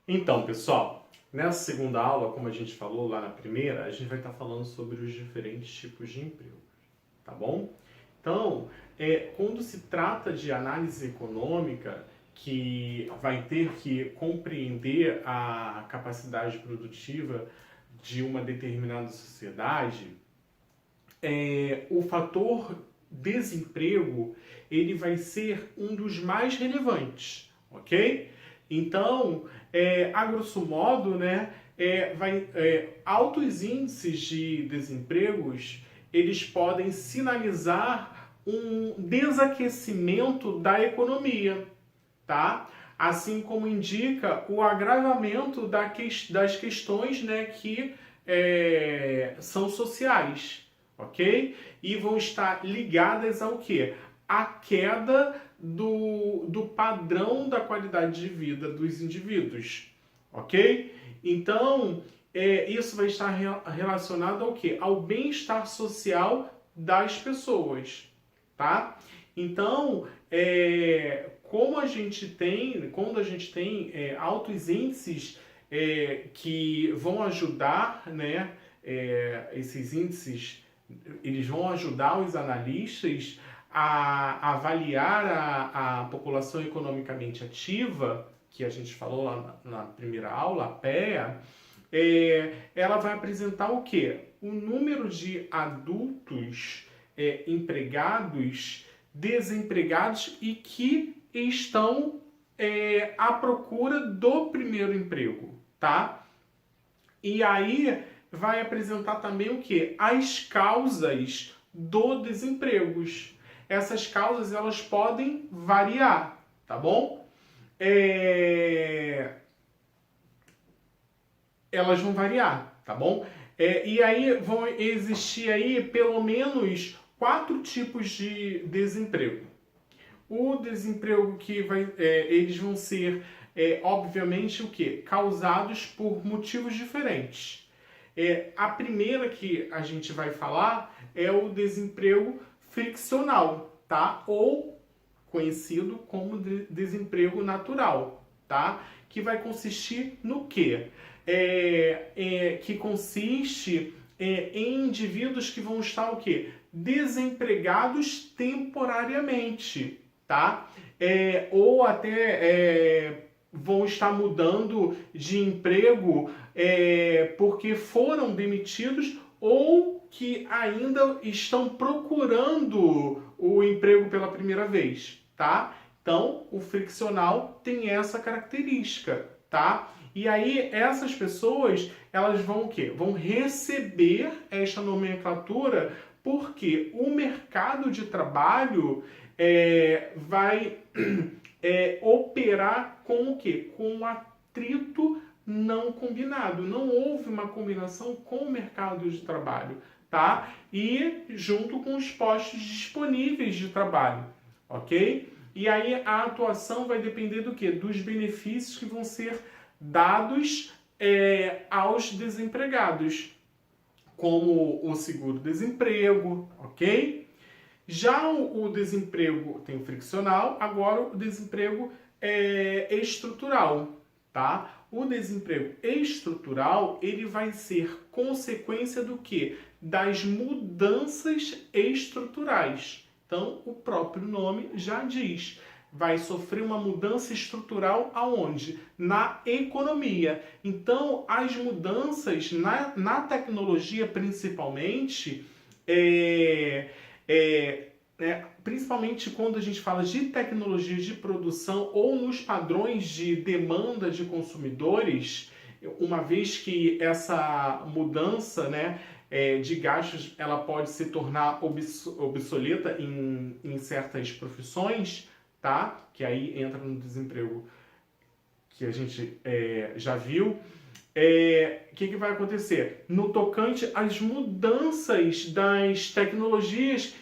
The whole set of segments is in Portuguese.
Então, pessoal, nessa segunda aula, como a gente falou lá na primeira, a gente vai estar falando sobre os diferentes tipos de emprego, tá bom? Então, quando se trata de análise econômica, que vai ter que compreender a capacidade produtiva de uma determinada sociedade, o fator desemprego ele vai ser um dos mais relevantes, ok? Então, a grosso modo, né, altos índices de desempregos eles podem sinalizar um desaquecimento da economia, tá? Assim como indica o agravamento das questões, né, que são sociais, ok? E vão estar ligadas ao quê? A queda do padrão da qualidade de vida dos indivíduos, ok? Então, isso vai estar relacionado ao quê? Ao bem-estar social das pessoas, tá? Então, quando a gente tem altos índices que vão ajudar, né, esses índices, eles vão ajudar os analistas a avaliar a população economicamente ativa, que a gente falou lá na primeira aula, a PEA, ela vai apresentar o quê? O número de adultos empregados, desempregados e que estão à procura do primeiro emprego, tá? E aí vai apresentar também o que? As causas do desemprego. Essas causas elas podem variar, tá bom? Elas vão variar, tá bom? E aí vão existir aí pelo menos 4 tipos de desemprego. O desemprego que eles vão ser, obviamente, o que? Causados por motivos diferentes. A primeira que a gente vai falar é o desemprego friccional, tá? Ou conhecido como desemprego natural, tá? Que vai consistir no quê? Que consiste em indivíduos que vão estar o quê? Desempregados temporariamente, tá? Ou até vão estar mudando de emprego porque foram demitidos ou que ainda estão procurando o emprego pela primeira vez, tá? Então, o friccional tem essa característica, tá? E aí, essas pessoas, elas vão o quê? Vão receber esta nomenclatura porque o mercado de trabalho vai operar com o quê? Com um atrito não combinado. Não houve uma combinação com o mercado de trabalho, tá? E junto com os postos disponíveis de trabalho, ok? E aí a atuação vai depender do quê? Dos benefícios que vão ser dados aos desempregados, como o seguro-desemprego, ok? Já o desemprego tem o friccional, agora o desemprego estrutural, tá? O desemprego estrutural, ele vai ser consequência do quê? Das mudanças estruturais. Então, o próprio nome já diz. Vai sofrer uma mudança estrutural aonde? Na economia. Então, as mudanças na tecnologia, principalmente, principalmente quando a gente fala de tecnologia de produção ou nos padrões de demanda de consumidores, uma vez que essa mudança, né, de gastos ela pode se tornar obsoleta em certas profissões, tá? Que aí entra no desemprego que a gente já viu. Que vai acontecer? No tocante às mudanças das tecnologias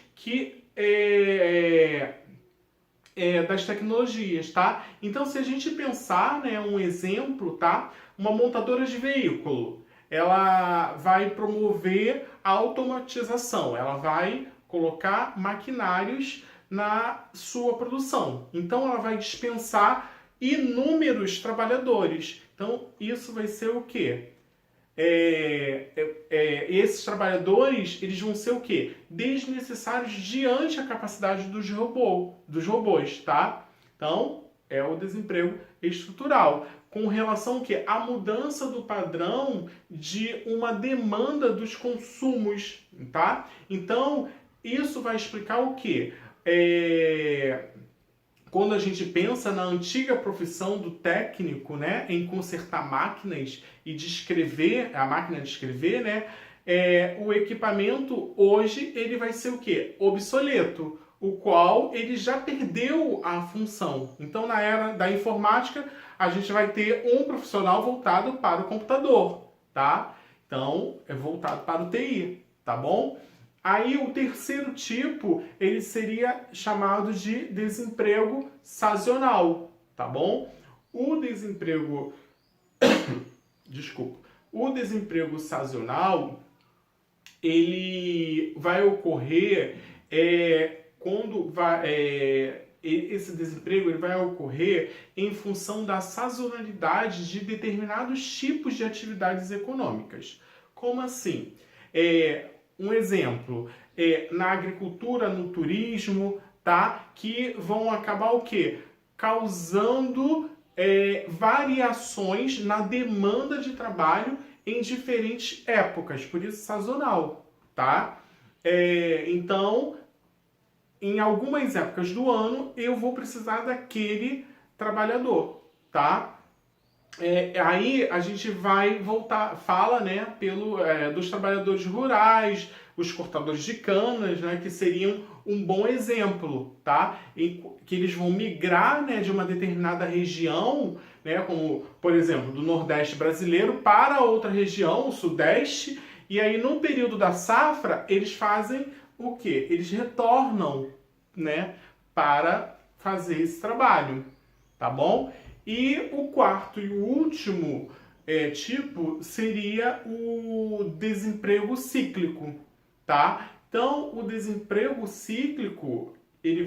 das tecnologias, tá? Então, se a gente pensar, né, um exemplo, tá? Uma montadora de veículo, ela vai promover a automatização, ela vai colocar maquinários na sua produção. Então, ela vai dispensar inúmeros trabalhadores. Então, isso vai ser o quê? Esses trabalhadores, eles vão ser o quê? Desnecessários diante a capacidade dos robôs, tá? Então, é o desemprego estrutural. Com relação ao quê? À mudança do padrão de uma demanda dos consumos, tá? Então, isso vai explicar o quê? Quando a gente pensa na antiga profissão do técnico, né, em consertar máquinas e descrever, a máquina de escrever, né, o equipamento hoje ele vai ser o quê? Obsoleto, o qual ele já perdeu a função. Então, na era da informática, a gente vai ter um profissional voltado para o computador, tá? Então, é voltado para o TI, tá bom? Aí o terceiro tipo, ele seria chamado de desemprego sazonal, tá bom? O desemprego, o desemprego sazonal, ele vai ocorrer esse desemprego ele vai ocorrer em função da sazonalidade de determinados tipos de atividades econômicas. Como assim? Um exemplo, na agricultura, no turismo, tá? Que vão acabar o quê? Causando variações na demanda de trabalho em diferentes épocas, por isso sazonal, tá? Então, em algumas épocas do ano, eu vou precisar daquele trabalhador, tá? Aí a gente vai voltar, fala, né, dos trabalhadores rurais, os cortadores de canas, né, que seriam um bom exemplo, tá? Que eles vão migrar, né, de uma determinada região, né, como, por exemplo, do Nordeste brasileiro para outra região, o Sudeste, e aí no período da safra, eles fazem o quê? Eles retornam, né, para fazer esse trabalho, tá bom? E o quarto e o último tipo seria o desemprego cíclico, tá? Então, o desemprego cíclico, ele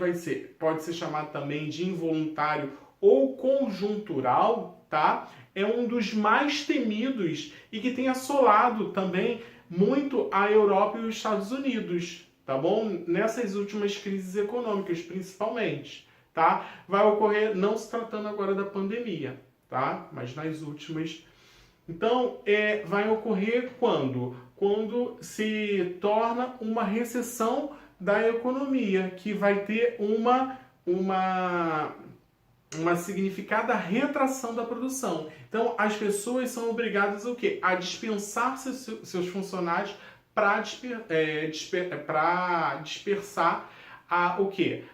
pode ser chamado também de involuntário ou conjuntural, tá? É um dos mais temidos e que tem assolado também muito a Europa e os Estados Unidos, tá bom? Nessas últimas crises econômicas, principalmente. Tá? Vai ocorrer, não se tratando agora da pandemia, tá? Mas nas últimas. Então, vai ocorrer quando? Quando se torna uma recessão da economia, que vai ter uma significada retração da produção. Então, as pessoas são obrigadas a quê? A dispensar seus funcionários para dispersar o quê?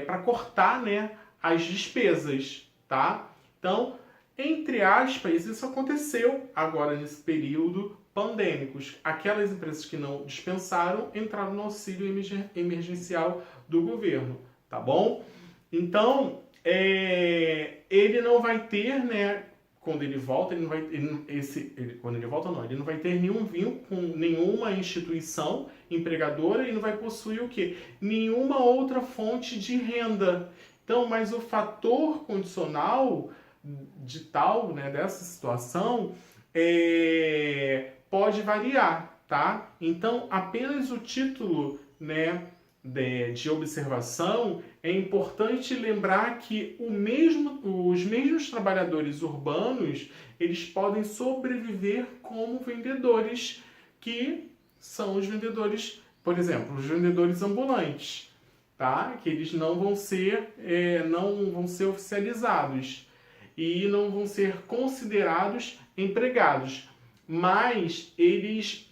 Para cortar, né, as despesas, tá? Então, entre aspas, isso aconteceu agora nesse período pandêmico. Aquelas empresas que não dispensaram entraram no auxílio emergencial do governo, tá bom? Então, ele não vai ter, né, quando ele volta, ele não vai ter nenhum vínculo com nenhuma instituição empregadora e não vai possuir o quê? Nenhuma outra fonte de renda. Então, mas o fator condicional de tal, né, dessa situação, pode variar, tá? Então, apenas o título, né, de observação, é importante lembrar que os mesmos trabalhadores urbanos, eles podem sobreviver como vendedores, que são os vendedores, por exemplo, os vendedores ambulantes, tá? Que eles não vão ser oficializados e não vão ser considerados empregados, mas eles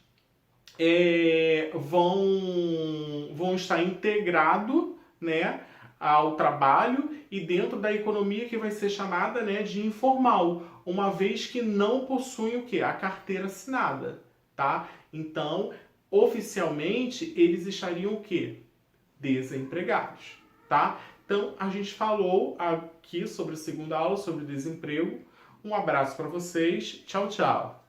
vão estar integrados, né, ao trabalho e dentro da economia que vai ser chamada, né, de informal, uma vez que não possuem o quê? A carteira assinada, tá? Então, oficialmente, eles estariam o quê? Desempregados, tá? Então, a gente falou aqui sobre a segunda aula, sobre desemprego. Um abraço para vocês. Tchau, tchau.